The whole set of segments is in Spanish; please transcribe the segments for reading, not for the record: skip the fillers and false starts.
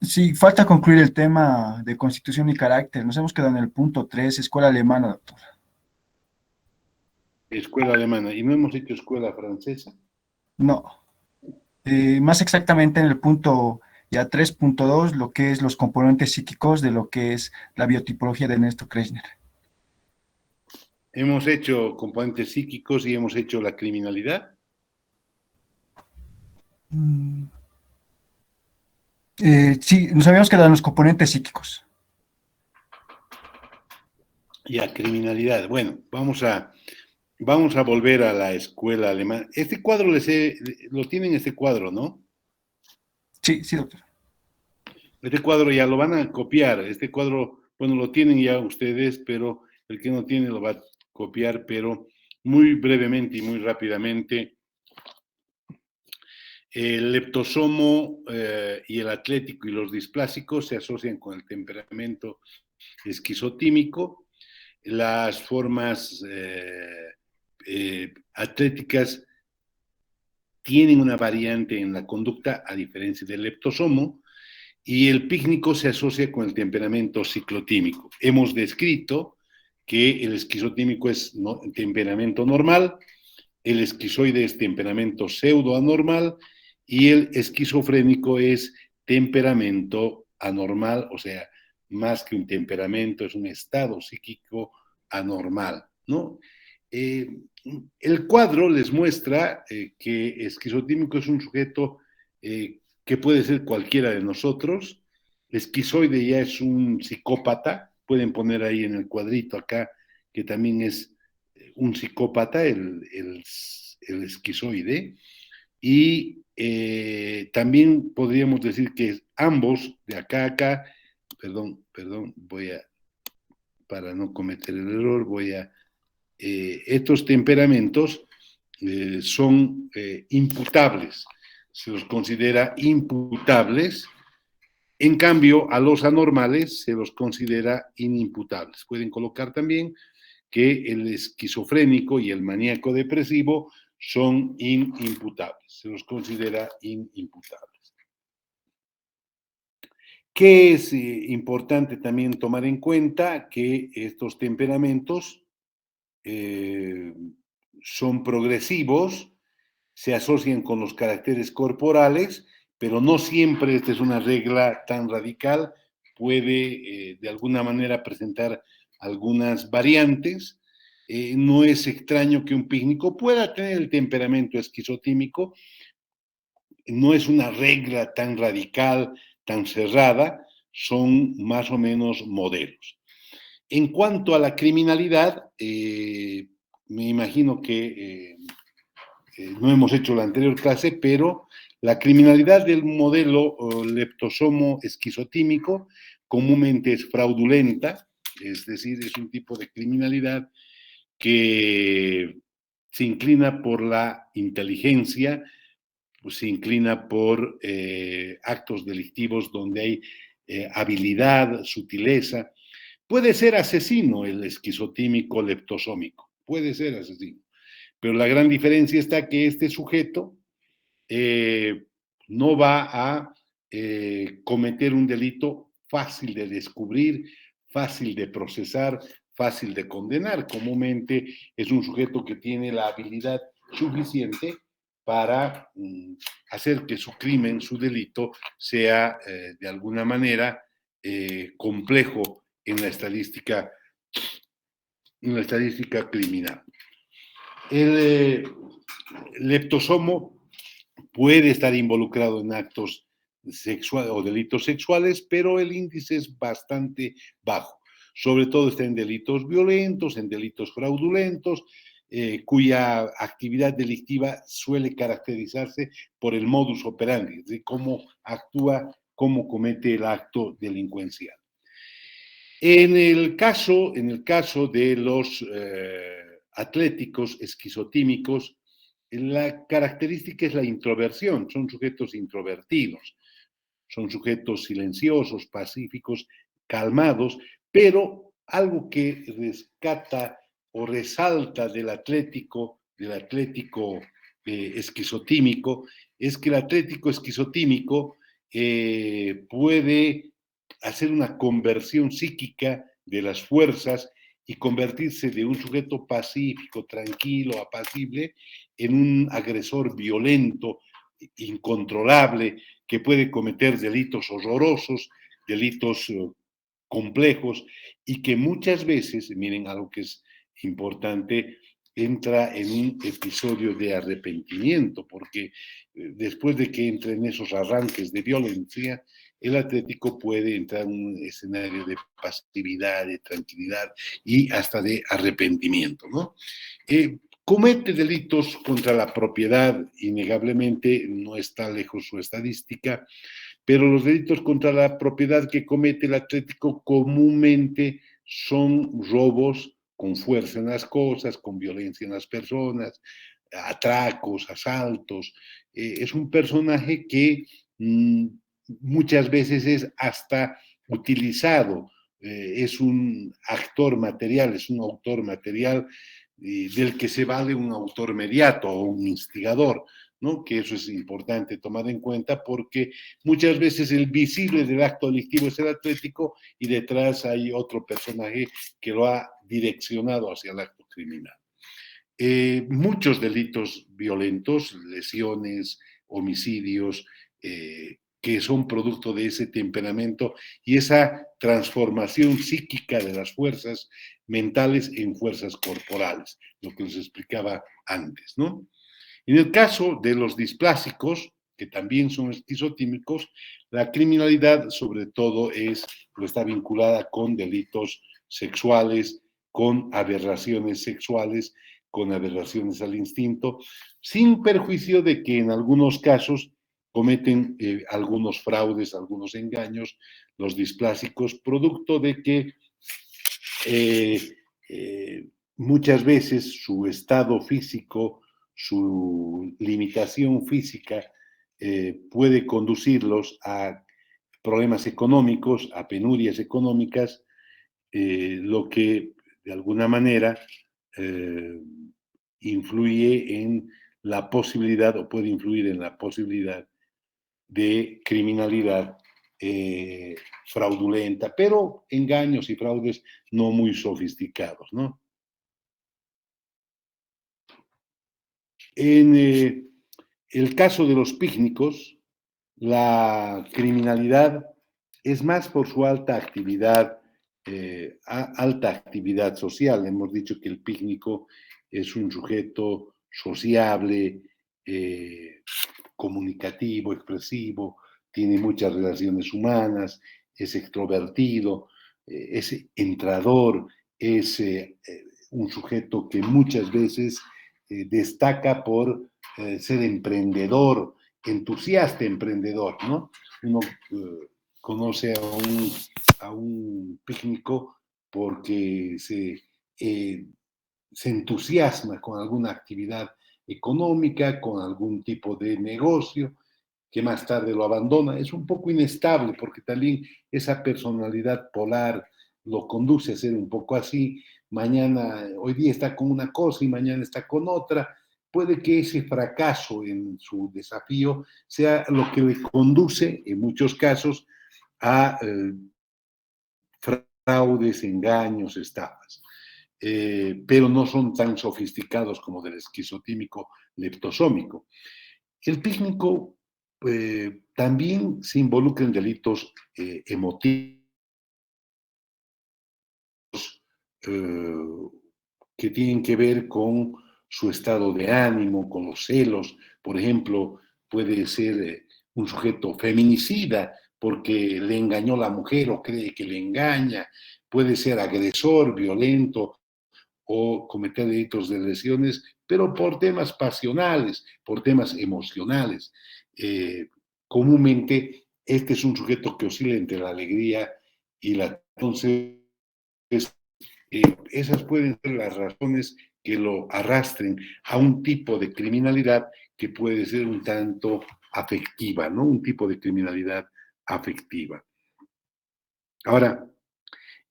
Sí, falta concluir el tema de constitución y carácter. Nos hemos quedado en el punto 3, escuela alemana, doctor. Escuela alemana. ¿Y no hemos hecho escuela francesa? No, más exactamente en el punto ya 3.2, lo que es los componentes psíquicos de lo que es la biotipología de Ernesto Krechner. Hemos hecho componentes psíquicos y hemos hecho la criminalidad. Mm, sí, nos habíamos quedado en los componentes psíquicos. Ya, criminalidad. Bueno, vamos a volver a la escuela alemana. Este cuadro lo tienen este cuadro, ¿no? Sí, sí, doctor. Este cuadro ya lo van a copiar. Este cuadro, bueno, lo tienen ya ustedes, pero el que no tiene lo va a copiar, pero muy brevemente y muy rápidamente. El leptosomo y el atlético y los displásicos se asocian con el temperamento esquizotímico. Las formas atléticas tienen una variante en la conducta, a diferencia del leptosomo, y el pícnico se asocia con el temperamento ciclotímico. Hemos descrito que el esquizotímico es temperamento normal, el esquizoide es temperamento pseudoanormal y el esquizofrénico es temperamento anormal, o sea, más que un temperamento, es un estado psíquico anormal, ¿no? Eh, el cuadro les muestra que esquizotímico es un sujeto que puede ser cualquiera de nosotros. Esquizoide ya es un psicópata, pueden poner ahí en el cuadrito acá, que también es un psicópata, el esquizoide, y también podríamos decir que ambos, de acá a acá, perdón, para no cometer el error, estos temperamentos son imputables, se los considera imputables. En cambio, a los anormales se los considera inimputables. Pueden colocar también que el esquizofrénico y el maníaco depresivo son inimputables, se los considera inimputables. ¿Qué es importante también tomar en cuenta? Que estos temperamentos son progresivos, se asocian con los caracteres corporales, pero no siempre esta es una regla tan radical, puede de alguna manera presentar algunas variantes. No es extraño que un pícnico pueda tener el temperamento esquizotímico, no es una regla tan radical, tan cerrada, son más o menos modelos. En cuanto a la criminalidad, me imagino que no hemos hecho la anterior clase, pero la criminalidad del modelo leptosomo esquizotímico comúnmente es fraudulenta, es decir, es un tipo de criminalidad que se inclina por la inteligencia, pues se inclina por actos delictivos donde hay habilidad, sutileza. Puede ser asesino el esquizotímico leptosómico, puede ser asesino. Pero la gran diferencia está que este sujeto no va a cometer un delito fácil de descubrir, fácil de procesar, fácil de condenar. Comúnmente es un sujeto que tiene la habilidad suficiente para hacer que su crimen, su delito, sea de alguna manera complejo en la estadística criminal. El leptosomo puede estar involucrado en actos sexuales o delitos sexuales, pero el índice es bastante bajo. Sobre todo está en delitos violentos, en delitos fraudulentos, cuya actividad delictiva suele caracterizarse por el modus operandi, de cómo actúa, cómo comete el acto delincuencial. En el caso de los atléticos esquizotímicos, la característica es la introversión, son sujetos introvertidos, son sujetos silenciosos, pacíficos, calmados, pero algo que rescata o resalta del atlético esquizotímico, es que el atlético esquizotímico puede hacer una conversión psíquica de las fuerzas y convertirse de un sujeto pacífico, tranquilo, apacible, en un agresor violento, incontrolable, que puede cometer delitos horrorosos, delitos complejos, y que muchas veces, miren algo que es importante, entra en un episodio de arrepentimiento, porque después de que entra en esos arranques de violencia, el atlético puede entrar en un escenario de pasividad, de tranquilidad y hasta de arrepentimiento, ¿no? Comete delitos contra la propiedad, innegablemente, no está lejos su estadística, pero los delitos contra la propiedad que comete el atlético comúnmente son robos con fuerza en las cosas, con violencia en las personas, atracos, asaltos. Es un personaje que muchas veces es hasta utilizado, es un actor material, es un autor material del que se vale un autor mediato o un instigador, ¿no? Que eso es importante tomar en cuenta porque muchas veces el visible del acto delictivo es el atlético y detrás hay otro personaje que lo ha direccionado hacia el acto criminal. Muchos delitos violentos, lesiones, homicidios, que son producto de ese temperamento y esa transformación psíquica de las fuerzas mentales en fuerzas corporales, lo que les explicaba antes, ¿no? En el caso de los displásicos, que también son esquizotímicos, la criminalidad sobre todo está vinculada con delitos sexuales, con aberraciones sexuales, con aberraciones al instinto, sin perjuicio de que en algunos casos cometen algunos fraudes, algunos engaños, los displásicos, producto de que eh, muchas veces su estado físico, su limitación física puede conducirlos a problemas económicos, a penurias económicas, lo que de alguna manera eh, influye en la posibilidad o puede influir en la posibilidad de criminalidad fraudulenta, pero engaños y fraudes no muy sofisticados, ¿no? En el caso de los pícnicos, la criminalidad es más por su alta actividad social. Hemos dicho que el pícnico es un sujeto sociable, comunicativo, expresivo, tiene muchas relaciones humanas, es extrovertido, es entrador, es un sujeto que muchas veces destaca por ser emprendedor, entusiasta emprendedor, ¿no? Uno conoce a un pícnico porque se entusiasma con alguna actividad económica, con algún tipo de negocio, que más tarde lo abandona. Es un poco inestable porque también esa personalidad polar lo conduce a ser un poco así. Mañana, hoy día está con una cosa y mañana está con otra. Puede que ese fracaso en su desafío sea lo que le conduce, en muchos casos, a fraudes, engaños, estafas. Pero no son tan sofisticados como del esquizotímico leptosómico. El pícnico también se involucra en delitos emotivos que tienen que ver con su estado de ánimo, con los celos. Por ejemplo, puede ser un sujeto feminicida porque le engañó la mujer o cree que le engaña. Puede ser agresor, violento o cometer delitos de lesiones, pero por temas pasionales, por temas emocionales. Comúnmente, este es un sujeto que oscila entre la alegría y la... Entonces, esas pueden ser las razones que lo arrastren a un tipo de criminalidad que puede ser un tanto afectiva, ¿no? Un tipo de criminalidad afectiva. Ahora,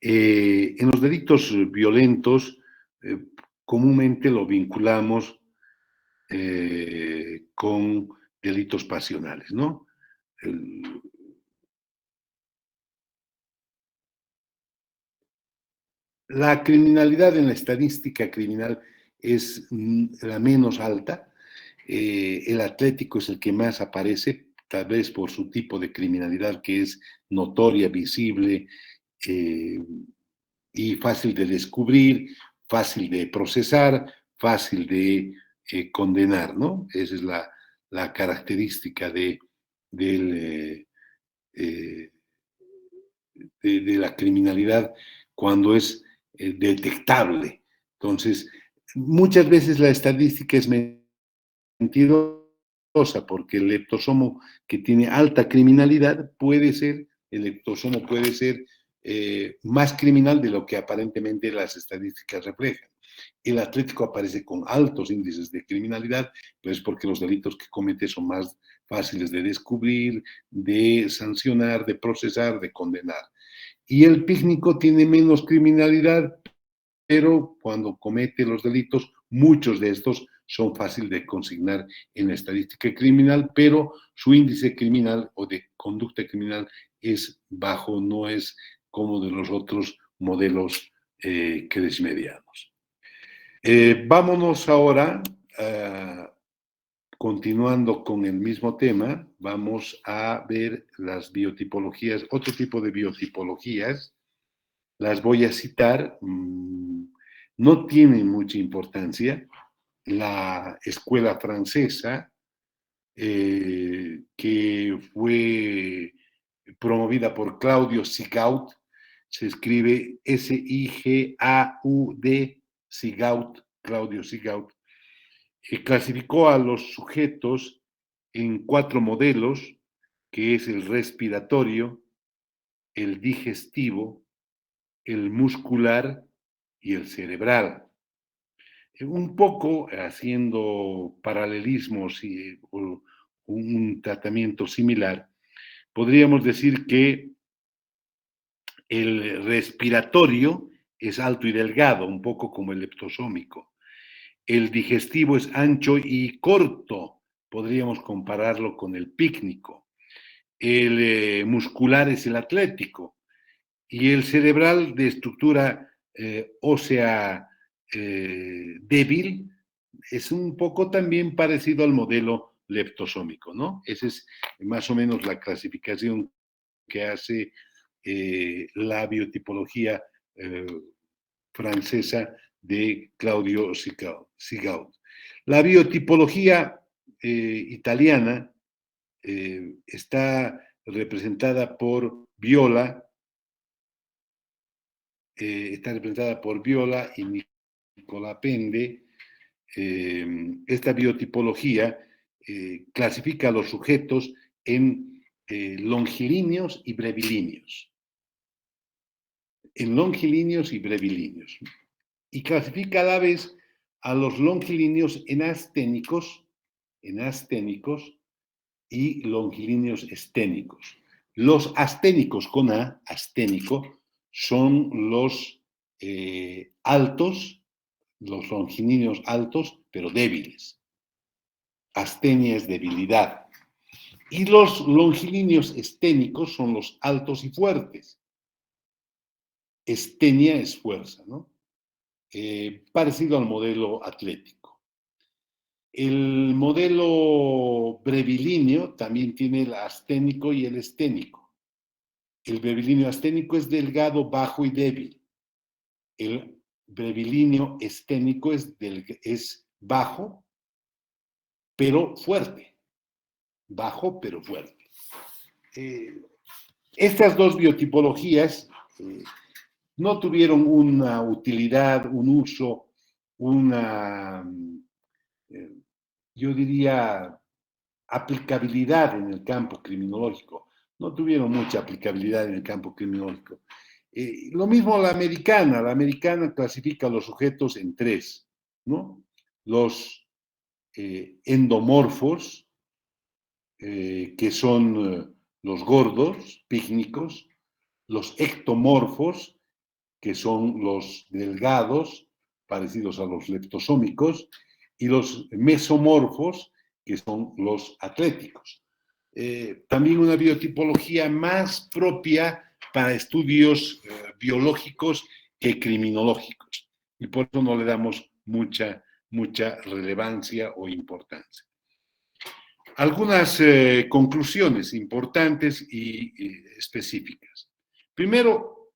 en los delitos violentos, comúnmente lo vinculamos con delitos pasionales, ¿no? La criminalidad en la estadística criminal es la menos alta. El atlético es el que más aparece, tal vez por su tipo de criminalidad que es notoria, visible y fácil de descubrir, fácil de procesar, fácil de condenar, ¿no? Esa es la característica de la criminalidad cuando es detectable. Entonces, muchas veces la estadística es mentirosa porque el leptosomo que tiene alta criminalidad el leptosomo puede ser más criminal de lo que aparentemente las estadísticas reflejan. El atlético aparece con altos índices de criminalidad, pero es porque los delitos que comete son más fáciles de descubrir, de sancionar, de procesar, de condenar. Y el pícnico tiene menos criminalidad, pero cuando comete los delitos, muchos de estos son fáciles de consignar en la estadística criminal, pero su índice criminal o de conducta criminal es bajo, no es como de los otros modelos cresmedianos. Vámonos ahora, continuando con el mismo tema, vamos a ver las biotipologías, otro tipo de biotipologías. Las voy a citar, no tienen mucha importancia. La escuela francesa, que fue promovida por Claudio Sigaud, se escribe S-I-G-A-U-D, Sigaud, Claudio Sigaud, clasificó a los sujetos en 4 modelos, que es el respiratorio, el digestivo, el muscular y el cerebral. Un poco haciendo paralelismos y un tratamiento similar, podríamos decir que el respiratorio es alto y delgado, un poco como el leptosómico. El digestivo es ancho y corto, podríamos compararlo con el pícnico. El muscular es el atlético. Y el cerebral de estructura ósea débil es un poco también parecido al modelo leptosómico, ¿no? Esa es más o menos la clasificación que hace la biotipología francesa de Claudio Sigaud. La biotipología italiana está representada por Viola, y Nicola Pende. Esta biotipología clasifica a los sujetos en longilíneos y brevilíneos. Y clasifica a la vez a los longilíneos en asténicos y longilíneos esténicos. Los asténicos con A, asténico, son los altos, los longilíneos altos, pero débiles. Astenia es debilidad. Y los longilíneos esténicos son los altos y fuertes. Estenia es fuerza, ¿no? Parecido al modelo atlético. El modelo brevilíneo también tiene el asténico y el esténico. El brevilíneo asténico es delgado, bajo y débil. El brevilíneo esténico es bajo, pero fuerte. Bajo, pero fuerte. Estas dos biotipologías no tuvieron una utilidad, un uso, yo diría, aplicabilidad en el campo criminológico. No tuvieron mucha aplicabilidad en el campo criminológico. Lo mismo la americana clasifica a los sujetos en 3, ¿no? Los endomorfos, que son los gordos, pícnicos, los ectomorfos, que son los delgados, parecidos a los leptosómicos, y los mesomorfos, que son los atléticos. también una biotipología más propia para estudios biológicos que criminológicos. Y por eso no le damos mucha relevancia o importancia. Algunas conclusiones importantes y específicas. Primero,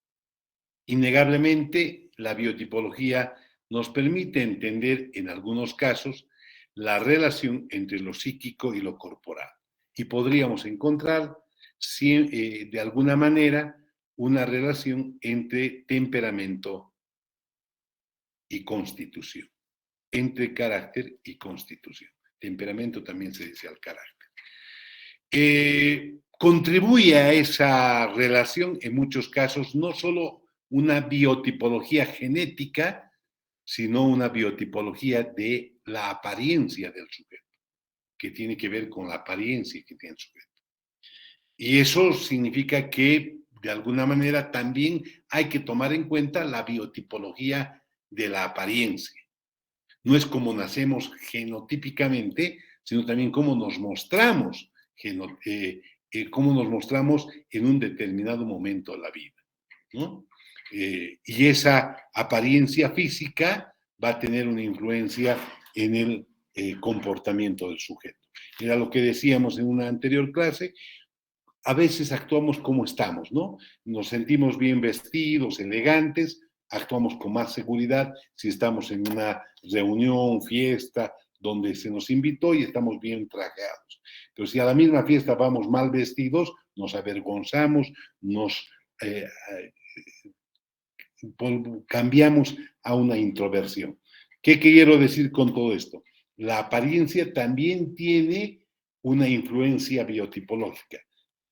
innegablemente, la biotipología nos permite entender en algunos casos la relación entre lo psíquico y lo corporal. Y podríamos encontrar, de alguna manera, una relación entre temperamento y constitución, entre carácter y constitución. Temperamento también se dice al carácter. Contribuye a esa relación, en muchos casos, no solo una biotipología genética, sino una biotipología de la apariencia del sujeto, que tiene que ver con la apariencia que tiene el sujeto. Y eso significa que, de alguna manera, también hay que tomar en cuenta la biotipología de la apariencia. No es como nacemos genotípicamente, sino también cómo nos mostramos, cómo nos mostramos en un determinado momento de la vida, ¿no? Y esa apariencia física va a tener una influencia en el comportamiento del sujeto. Era lo que decíamos en una anterior clase. A veces actuamos como estamos, ¿no? Nos sentimos bien vestidos, elegantes, actuamos con más seguridad si estamos en una reunión, fiesta, donde se nos invitó y estamos bien trajeados. Pero si a la misma fiesta vamos mal vestidos, nos avergonzamos, cambiamos a una introversión. ¿Qué quiero decir con todo esto? La apariencia también tiene una influencia biotipológica.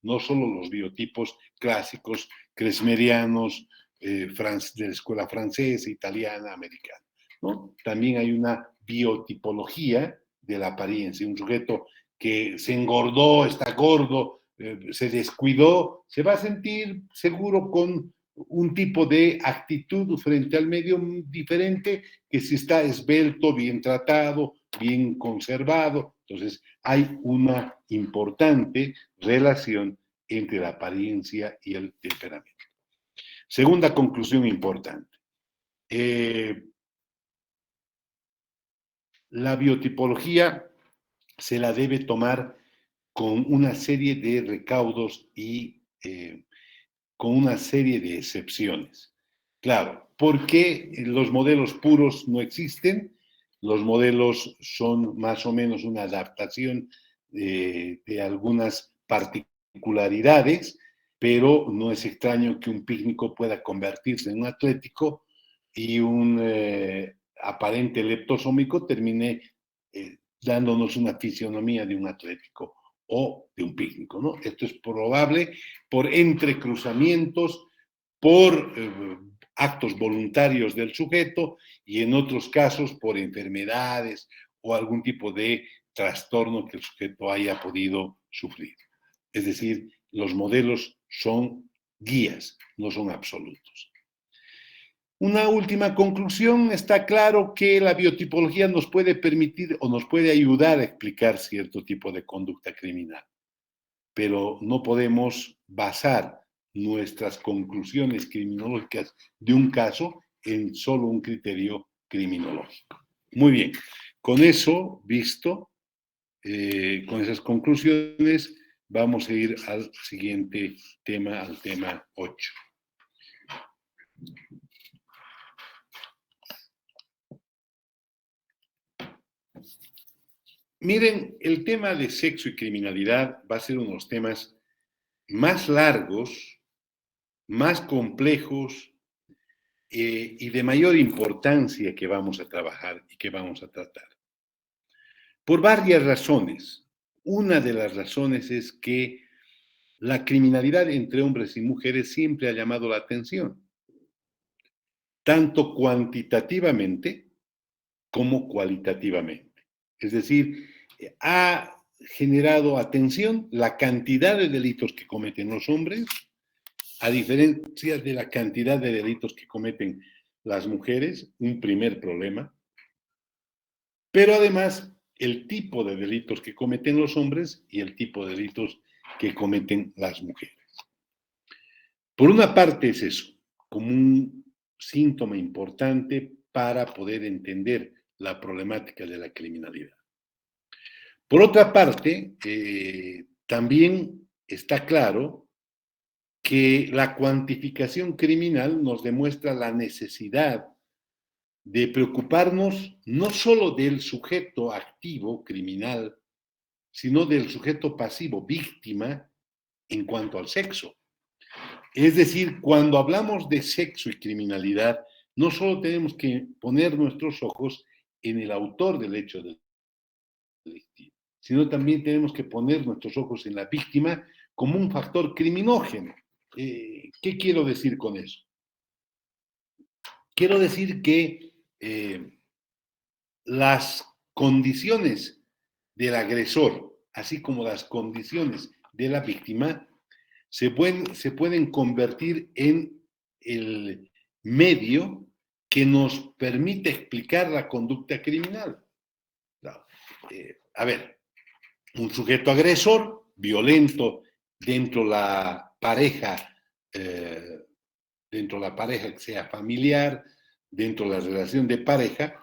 No solo los biotipos clásicos, kresmerianos, de la escuela francesa, italiana, americana, ¿no? También hay una biotipología de la apariencia. Un sujeto que se engordó, está gordo, se descuidó, se va a sentir seguro con un tipo de actitud frente al medio diferente que si está esbelto, bien tratado, bien conservado. Entonces, hay una importante relación entre la apariencia y el temperamento. Segunda conclusión importante. La biotipología se la debe tomar con una serie de recaudos y con una serie de excepciones. Claro, porque los modelos puros no existen, los modelos son más o menos una adaptación de algunas particularidades, pero no es extraño que un pícnico pueda convertirse en un atlético y un aparente leptosómico termine dándonos una fisionomía de un atlético o de un pícnico, ¿no? Esto es probable por entrecruzamientos, por actos voluntarios del sujeto y en otros casos por enfermedades o algún tipo de trastorno que el sujeto haya podido sufrir. Es decir, los modelos son guías, no son absolutos. Una última conclusión, está claro que la biotipología nos puede permitir o nos puede ayudar a explicar cierto tipo de conducta criminal, pero no podemos basar nuestras conclusiones criminológicas de un caso en solo un criterio criminológico. Muy bien, con eso visto, con esas conclusiones, vamos a ir al siguiente tema, al tema 8. Miren, el tema de sexo y criminalidad va a ser uno de los temas más largos, más complejos y de mayor importancia que vamos a trabajar y que vamos a tratar. Por varias razones. Una de las razones es que la criminalidad entre hombres y mujeres siempre ha llamado la atención, tanto cuantitativamente como cualitativamente. Es decir, ha generado atención la cantidad de delitos que cometen los hombres, a diferencia de la cantidad de delitos que cometen las mujeres, un primer problema. Pero además el tipo de delitos que cometen los hombres y el tipo de delitos que cometen las mujeres. Por una parte es eso, como un síntoma importante para poder entender la problemática de la criminalidad. Por otra parte, también está claro que la cuantificación criminal nos demuestra la necesidad de preocuparnos no solo del sujeto activo criminal, sino del sujeto pasivo, víctima, en cuanto al sexo. Es decir, cuando hablamos de sexo y criminalidad, no solo tenemos que poner nuestros ojos en el autor del hecho delictivo, sino también tenemos que poner nuestros ojos en la víctima como un factor criminógeno. ¿Qué quiero decir con eso? Quiero decir que las condiciones del agresor, así como las condiciones de la víctima, se pueden convertir en el medio que nos permite explicar la conducta criminal. A ver, un sujeto agresor, violento dentro de la pareja, que sea familiar, dentro de la relación de pareja,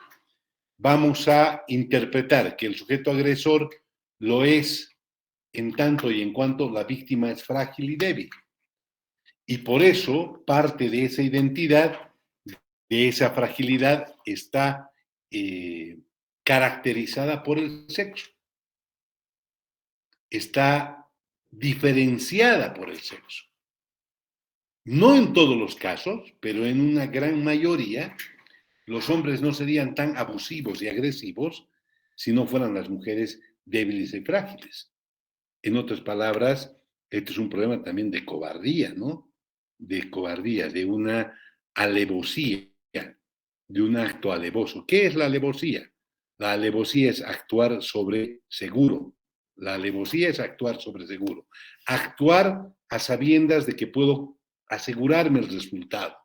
vamos a interpretar que el sujeto agresor lo es en tanto y en cuanto la víctima es frágil y débil. Y por eso parte de esa identidad, de esa fragilidad, está caracterizada por el sexo. Está diferenciada por el sexo. No en todos los casos, pero en una gran mayoría, los hombres no serían tan abusivos y agresivos si no fueran las mujeres débiles y frágiles. En otras palabras, este es un problema también de cobardía, ¿no? De cobardía, de una alevosía, de un acto alevoso. ¿Qué es la alevosía? La alevosía es actuar sobre seguro. La alevosía es actuar sobre seguro. Actuar a sabiendas de que puedo asegurarme el resultado.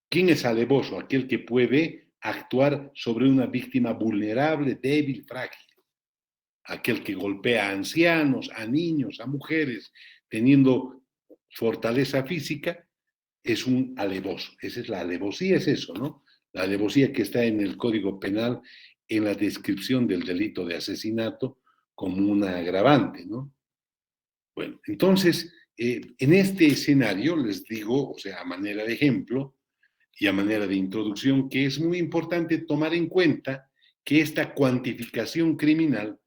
¿Quién es alevoso? Aquel que puede actuar sobre una víctima vulnerable, débil, frágil. Aquel que golpea a ancianos, a niños, a mujeres, teniendo fortaleza física, es un alevoso. Esa es la alevosía, es eso, ¿no? La alevosía que está en el Código Penal en la descripción del delito de asesinato como una agravante, ¿no? Bueno, entonces, en este escenario les digo, o sea, a manera de ejemplo y a manera de introducción, que es muy importante tomar en cuenta que esta cuantificación criminal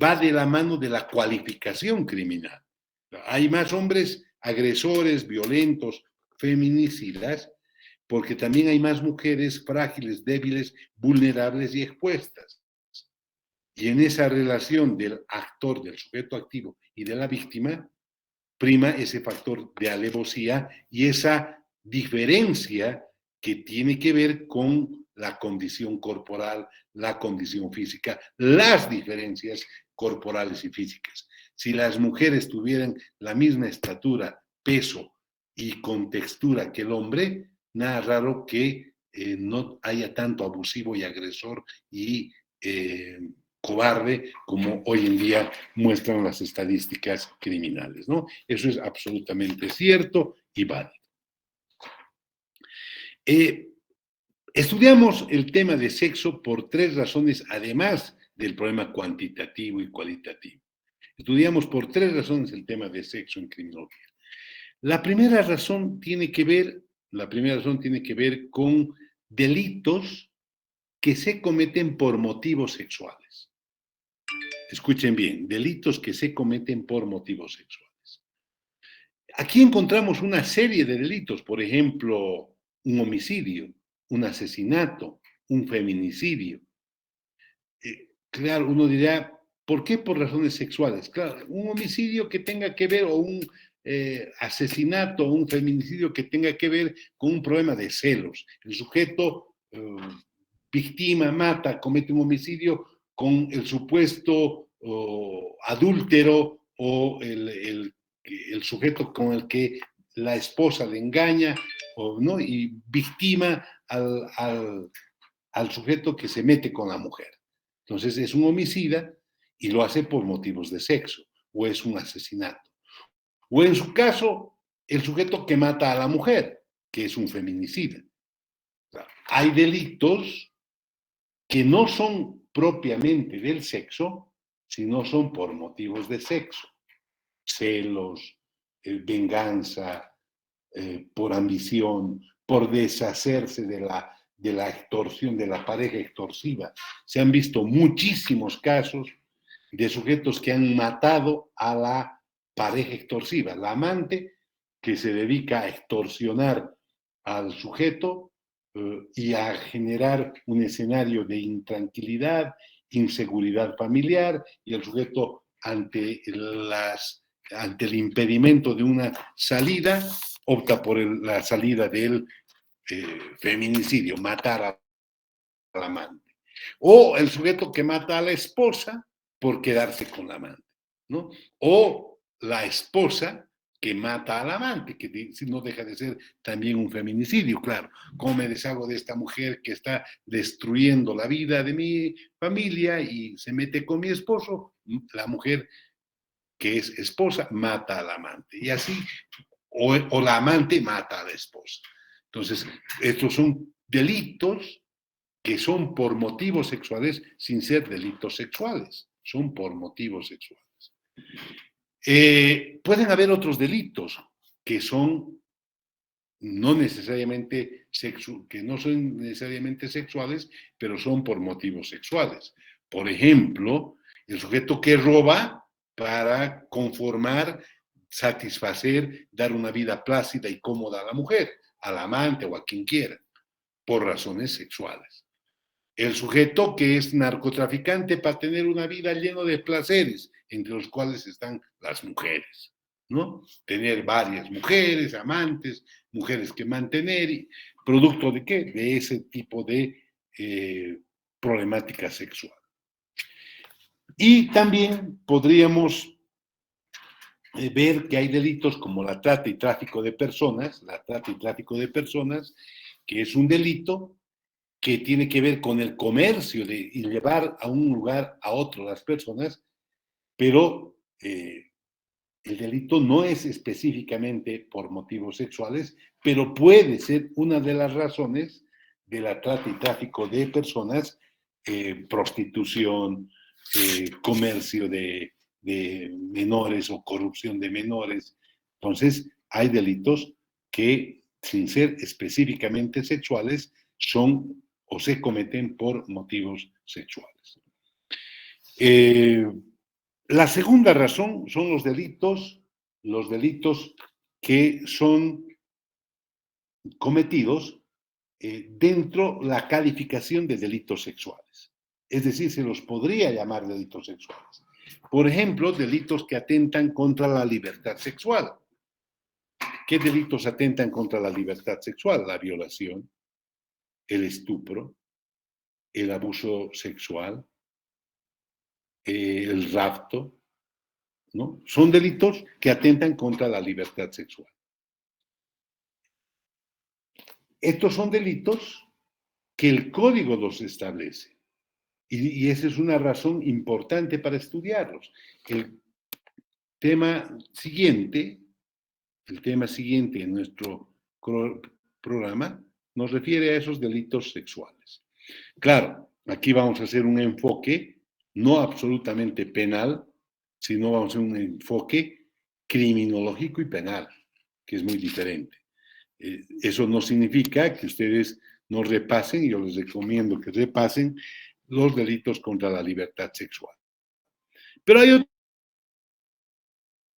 va de la mano de la cualificación criminal. Hay más hombres agresores, violentos, feminicidas, porque también hay más mujeres frágiles, débiles, vulnerables y expuestas. Y en esa relación del actor, del sujeto activo y de la víctima, prima ese factor de alevosía y esa diferencia que tiene que ver con la condición corporal, la condición física, las diferencias corporales y físicas. Si las mujeres tuvieran la misma estatura, peso y contextura que el hombre, nada raro que no haya tanto abusivo y agresor y cobarde como hoy en día muestran las estadísticas criminales, ¿no? Eso es absolutamente cierto y válido. Estudiamos el tema de sexo por tres razones, además del problema cuantitativo y cualitativo. Estudiamos por tres razones el tema de sexo en criminología. La primera razón tiene que ver con delitos que se cometen por motivos sexuales. Escuchen bien, delitos que se cometen por motivos sexuales. Aquí encontramos una serie de delitos, por ejemplo, un homicidio, un asesinato, un feminicidio. Claro, uno dirá, ¿por qué por razones sexuales? Claro, un homicidio que tenga que ver, o un asesinato, un feminicidio que tenga que ver con un problema de celos. El sujeto víctima, mata, comete un homicidio con el supuesto adúltero o el sujeto con el que la esposa le engaña, ¿no? Y victima al sujeto que se mete con la mujer. Entonces es un homicida y lo hace por motivos de sexo, o es un asesinato. O en su caso, el sujeto que mata a la mujer, que es un feminicida. Hay delitos que no son propiamente del sexo, sino son por motivos de sexo. Celos, venganza, por ambición, por deshacerse de la extorsión, de la pareja extorsiva. Se han visto muchísimos casos de sujetos que han matado a la pareja extorsiva, la amante que se dedica a extorsionar al sujeto y a generar un escenario de intranquilidad, inseguridad familiar, y el sujeto ante el impedimento de una salida, opta por la salida del feminicidio, matar al amante. O el sujeto que mata a la esposa por quedarse con la amante, ¿no? O la esposa que mata al amante, que no deja de ser también un feminicidio, claro. ¿Cómo me deshago de esta mujer que está destruyendo la vida de mi familia y se mete con mi esposo? La mujer que es esposa mata al amante. Y así, o la amante mata a la esposa. Entonces, estos son delitos que son por motivos sexuales sin ser delitos sexuales, son por motivos sexuales. Pueden haber otros delitos que son no necesariamente sexuales, pero son por motivos sexuales. Por ejemplo, el sujeto que roba para conformar, satisfacer, dar una vida plácida y cómoda a la mujer, al amante o a quien quiera, por razones sexuales. El sujeto que es narcotraficante para tener una vida llena de placeres, entre los cuales están las mujeres, ¿no? Tener varias mujeres, amantes, mujeres que mantener, ¿producto de qué? De ese tipo de problemática sexual. Y también podríamos ver que hay delitos como la trata y tráfico de personas, que es un delito que tiene que ver con el comercio y llevar a un lugar a otro las personas, pero el delito no es específicamente por motivos sexuales, pero puede ser una de las razones de la trata y tráfico de personas, prostitución, comercio de menores o corrupción de menores. Entonces, hay delitos que, sin ser específicamente sexuales, son o se cometen por motivos sexuales. La segunda razón son los delitos que son cometidos dentro de la calificación de delitos sexuales. Es decir, se los podría llamar delitos sexuales. Por ejemplo, delitos que atentan contra la libertad sexual. ¿Qué delitos atentan contra la libertad sexual? La violación, el estupro, el abuso sexual, el rapto, ¿no? Son delitos que atentan contra la libertad sexual. Estos son delitos que el código los establece. Y esa es una razón importante para estudiarlos. El tema siguiente en nuestro programa nos refiere a esos delitos sexuales. Claro, aquí vamos a hacer un enfoque no absolutamente penal, sino vamos a hacer un enfoque criminológico y penal, que es muy diferente. Eso no significa que ustedes no repasen, yo les recomiendo que repasen los delitos contra la libertad sexual. Pero hay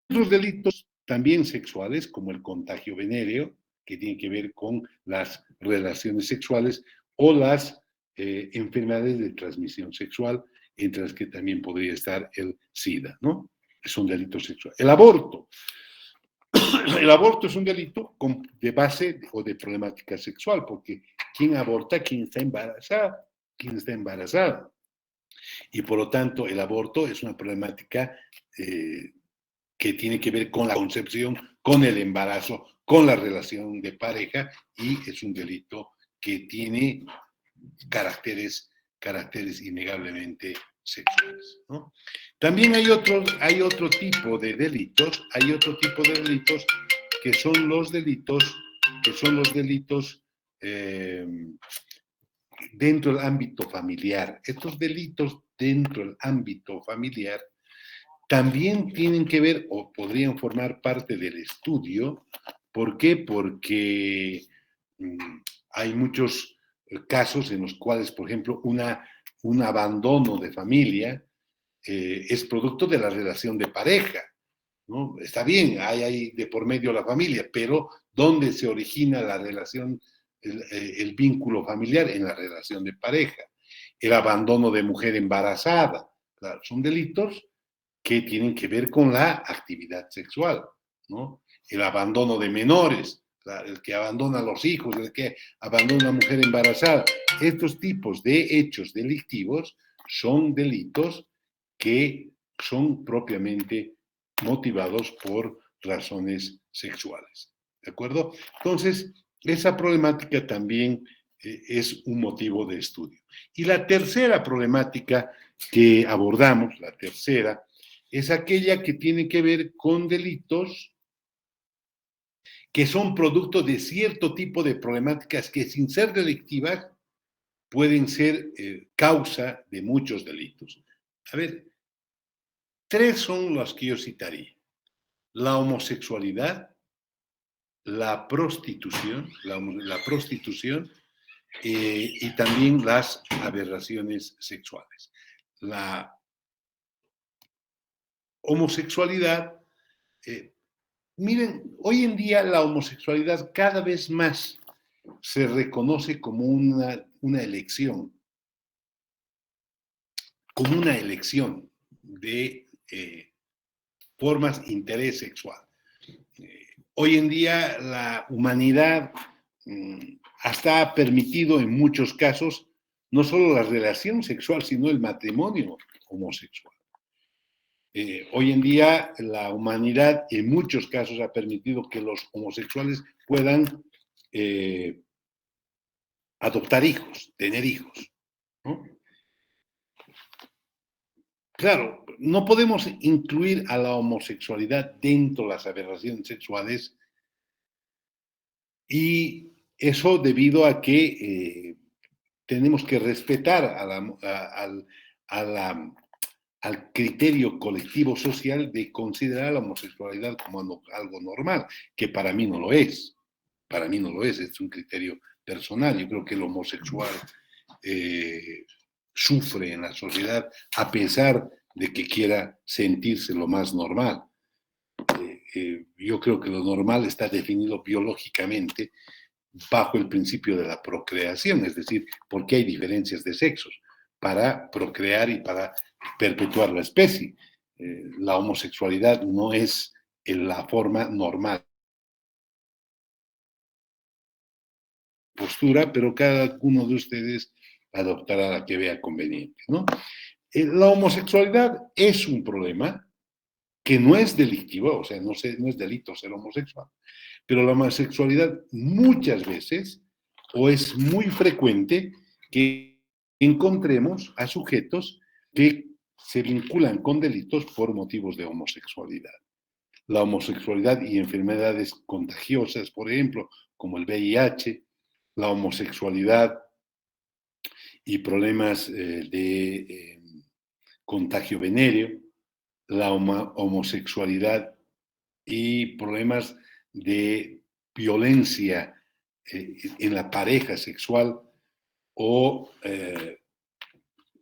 otros delitos también sexuales, como el contagio venéreo, que tiene que ver con las relaciones sexuales, o las enfermedades de transmisión sexual, entre las que también podría estar el SIDA, ¿no? Son delitos sexuales. El aborto. El aborto es un delito de base o de problemática sexual, porque ¿quién aborta? ¿Quién está embarazada? ¿Quién está embarazada? Y por lo tanto, el aborto es una problemática que tiene que ver con la concepción, con el embarazo, con la relación de pareja, y es un delito que tiene caracteres caracteres innegablemente sexuales, ¿no? También hay otro tipo de delitos, que son los delitos dentro del ámbito familiar. Estos delitos dentro del ámbito familiar también tienen que ver o podrían formar parte del estudio. ¿Por qué? Porque hay muchos casos en los cuales, por ejemplo, un abandono de familia es producto de la relación de pareja, ¿no? Está bien, hay de por medio la familia, pero ¿dónde se origina la relación, el vínculo familiar? En la relación de pareja. El abandono de mujer embarazada, claro, son delitos que tienen que ver con la actividad sexual, ¿no? El abandono de menores, claro, el que abandona a los hijos, el que abandona a una mujer embarazada. Estos tipos de hechos delictivos son delitos que son propiamente motivados por razones sexuales. ¿De acuerdo? Entonces, esa problemática también es un motivo de estudio. Y la tercera problemática que abordamos, es aquella que tiene que ver con delitos que son producto de cierto tipo de problemáticas que, sin ser delictivas, pueden ser causa de muchos delitos. A ver, tres son los que yo citaría: la homosexualidad, la prostitución, y también las aberraciones sexuales. La homosexualidad, miren, hoy en día la homosexualidad cada vez más se reconoce como una elección de formas de interés sexual. Hoy en día la humanidad hasta ha permitido en muchos casos no solo la relación sexual, sino el matrimonio homosexual. Hoy en día la humanidad en muchos casos ha permitido que los homosexuales puedan adoptar hijos, tener hijos, ¿no? Claro, no podemos incluir a la homosexualidad dentro de las aberraciones sexuales, y eso debido a que tenemos que respetar al criterio colectivo social de considerar la homosexualidad como algo normal, que para mí no lo es. Para mí no lo es un criterio personal. Yo creo que el homosexual sufre en la sociedad a pesar de que quiera sentirse lo más normal. Yo creo que lo normal está definido biológicamente bajo el principio de la procreación, es decir, porque hay diferencias de sexos para procrear y para perpetuar la especie. La homosexualidad no es la forma normal postura, pero cada uno de ustedes adoptará la que vea conveniente, ¿no? La homosexualidad es un problema que no es delictivo, o sea, no es delito ser homosexual, pero la homosexualidad muchas veces, o es muy frecuente, que encontremos a sujetos que se vinculan con delitos por motivos de homosexualidad. La homosexualidad y enfermedades contagiosas, por ejemplo, como el VIH, la homosexualidad y problemas de contagio venéreo, la homosexualidad y problemas de violencia en la pareja sexual, o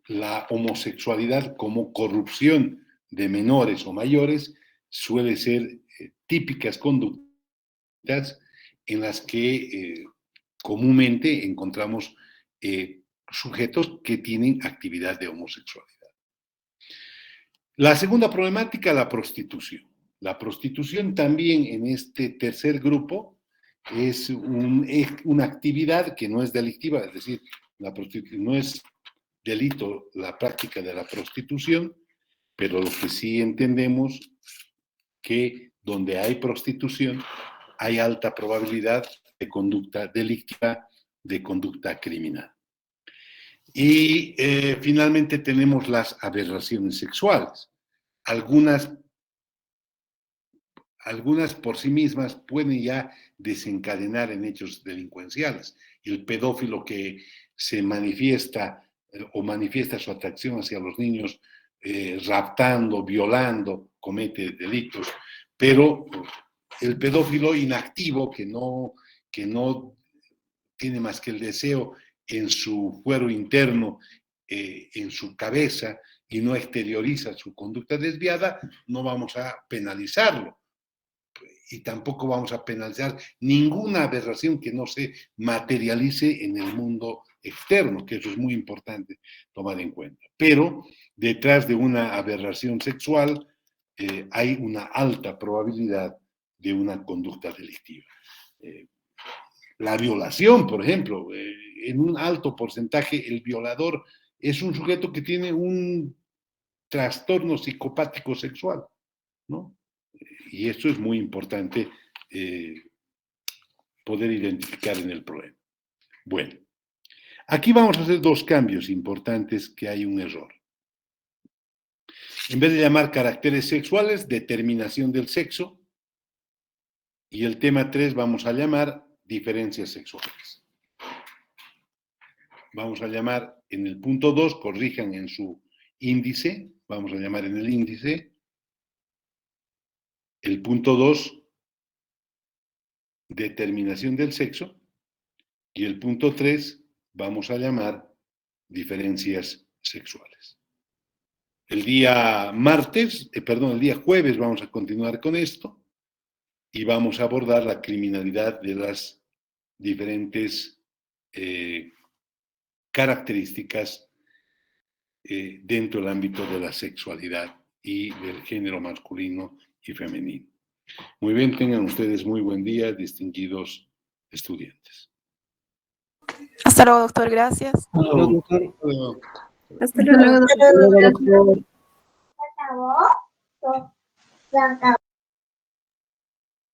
la homosexualidad como corrupción de menores o mayores, suele ser típicas conductas en las que comúnmente encontramos sujetos que tienen actividad de homosexualidad. La segunda problemática, la prostitución. La prostitución también en este tercer grupo es una actividad que no es delictiva, es decir, no es delito la práctica de la prostitución, pero lo que sí entendemos que donde hay prostitución hay alta probabilidad de conducta delictiva, de conducta criminal. Y finalmente tenemos las aberraciones sexuales. Algunas por sí mismas pueden ya desencadenar en hechos delincuenciales. El pedófilo que se manifiesta o manifiesta su atracción hacia los niños raptando, violando, comete delitos, pero el pedófilo inactivo que no tiene más que el deseo en su fuero interno, en su cabeza, y no exterioriza su conducta desviada, no vamos a penalizarlo. Y tampoco vamos a penalizar ninguna aberración que no se materialice en el mundo externo, que eso es muy importante tomar en cuenta. Pero detrás de una aberración sexual hay una alta probabilidad de una conducta delictiva. La violación, por ejemplo, en un alto porcentaje el violador es un sujeto que tiene un trastorno psicopático sexual, ¿no? Y esto es muy importante poder identificar en el problema. Bueno, aquí vamos a hacer dos cambios importantes que hay un error. En vez de llamar caracteres sexuales, determinación del sexo, y el tema 3 vamos a llamar diferencias sexuales. Vamos a llamar en el punto 2, corrijan en su índice, vamos a llamar en el índice, el punto 2, determinación del sexo, y el punto 3 vamos a llamar diferencias sexuales. El día jueves vamos a continuar con esto y vamos a abordar la criminalidad de las diferentes características dentro del ámbito de la sexualidad y del género masculino y femenino. Muy bien, tengan ustedes muy buen día, distinguidos estudiantes. Hasta luego, doctor. Gracias. Hasta luego, doctor. Hasta luego, doctor. Hasta luego, doctor. Se acabó.